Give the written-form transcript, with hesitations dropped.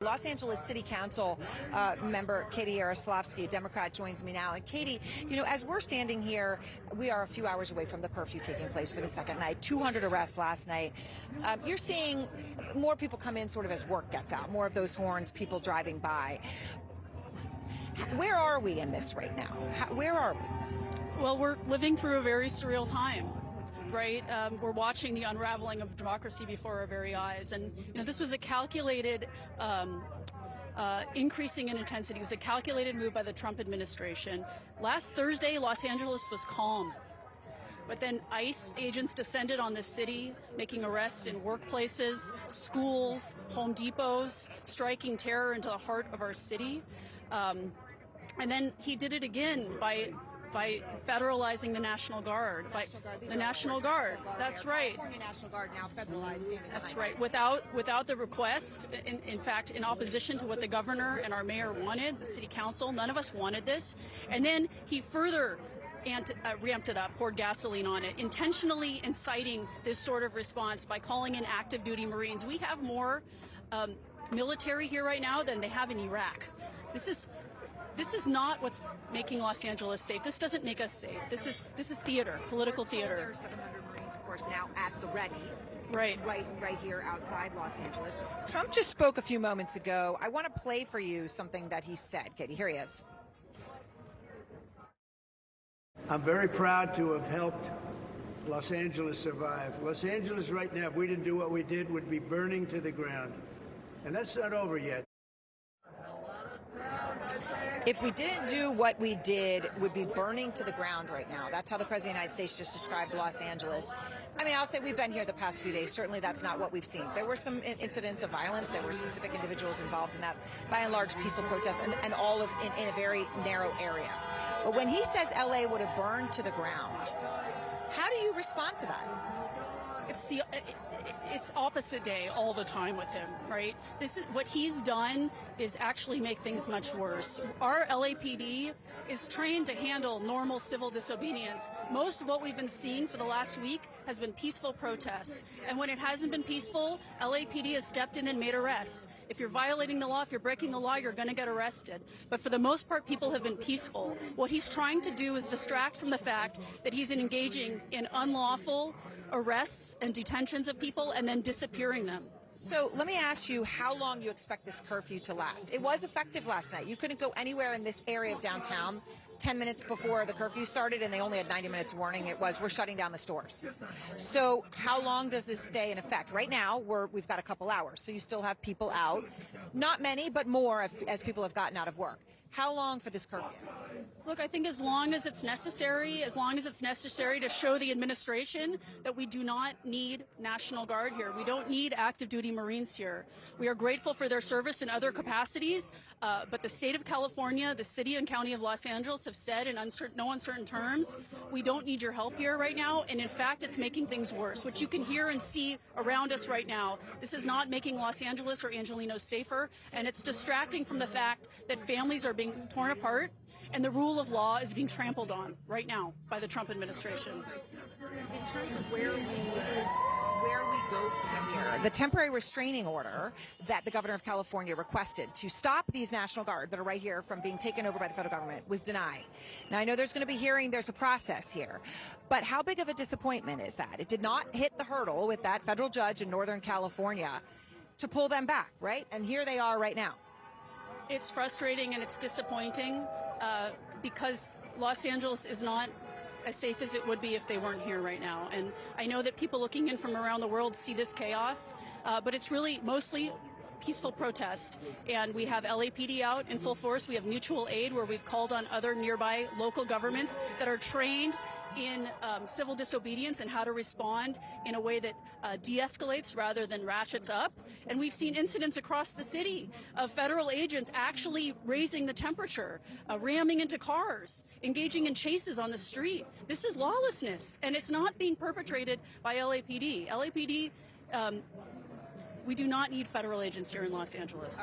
Los Angeles City Council member Katie Yaroslavsky, Democrat, joins me now. And Katie, as we're standing here, we are a few hours away from the curfew taking place for the second night. 200 arrests last night. You're seeing more people come in sort of as work gets out, more of those horns, people driving by. Where are we in this right now? Where are we? Well, we're living through a very surreal time. Right? We're watching the unraveling of democracy before our very eyes. And, this was a calculated increasing in intensity. It was a calculated move by the Trump administration. Last Thursday, Los Angeles was calm. But then ICE agents descended on the city, making arrests in workplaces, schools, Home Depots, striking terror into the heart of our city. And then he did it again by federalizing the National Guard. The National Guard. That's right. California National Guard now federalized. That's right. Without the request, in fact, in opposition to what the governor and our mayor wanted, the city council, none of us wanted this. And then he further ramped it up, poured gasoline on it, intentionally inciting this sort of response by calling in active duty Marines. We have more military here right now than they have in Iraq. This is not what's making Los Angeles safe. This doesn't make us safe. This is theater, political theater. There are 700 Marines, of course, now at the ready. Right here outside Los Angeles. Trump just spoke a few moments ago. I want to play for you something that he said. Katie, here he is. I'm very proud to have helped Los Angeles survive. Los Angeles right now, if we didn't do what we did, would be burning to the ground. And that's not over yet. If we didn't do what we did, would be burning to the ground right now. That's how the President of the United States just described Los Angeles. I mean, I'll say we've been here the past few days. Certainly that's not what we've seen. There were some incidents of violence. There were specific individuals involved in that, by and large, peaceful protests, and all of in a very narrow area. But when he says L.A. would have burned to the ground, how do you respond to that? It's opposite day all the time with him, right? This is what he's done is actually make things much worse. Our LAPD is trained to handle normal civil disobedience. Most of what we've been seeing for the last week has been peaceful protests. And when it hasn't been peaceful, LAPD has stepped in and made arrests. If you're violating the law, if you're breaking the law, you're going to get arrested. But for the most part, people have been peaceful. What he's trying to do is distract from the fact that he's engaging in unlawful arrests and detentions of people and then disappearing them. So let me ask you how long you expect this curfew to last. It was effective last night. You couldn't go anywhere in this area of downtown 10 minutes before the curfew started, and they only had 90 minutes warning. It was, we're shutting down the stores. So how long does this stay in effect? Right now, we've got a couple hours, so you still have people out. Not many, but more as people have gotten out of work. How long for this curfew? Look, I think as long as it's necessary to show the administration that we do not need National Guard here. We don't need active duty Marines here. We are grateful for their service in other capacities, but the state of California, the city and county of Los Angeles have said in no uncertain terms, we don't need your help here right now. And in fact, it's making things worse. What you can hear and see around us right now, this is not making Los Angeles or Angelenos safer, and it's distracting from the fact that families are being torn apart and the rule of law is being trampled on right now by the Trump administration. In terms of where we go from here, the temporary restraining order that the governor of California requested to stop these National Guard that are right here from being taken over by the federal government was denied. Now, I know there's going to be hearing, there's a process here, but how big of a disappointment is that? It did not hit the hurdle with that federal judge in Northern California to pull them back, right? And here they are right now. It's frustrating and it's disappointing because Los Angeles is not as safe as it would be if they weren't here right now. And I know that people looking in from around the world see this chaos, but it's really mostly peaceful protest. And we have LAPD out in full force. We have mutual aid where we've called on other nearby local governments that are trained in civil disobedience and how to respond in a way that de-escalates rather than ratchets up. And we've seen incidents across the city of federal agents actually raising the temperature, ramming into cars, engaging in chases on the street. This is lawlessness, and it's not being perpetrated by LAPD. LAPD, we do not need federal agents here in Los Angeles.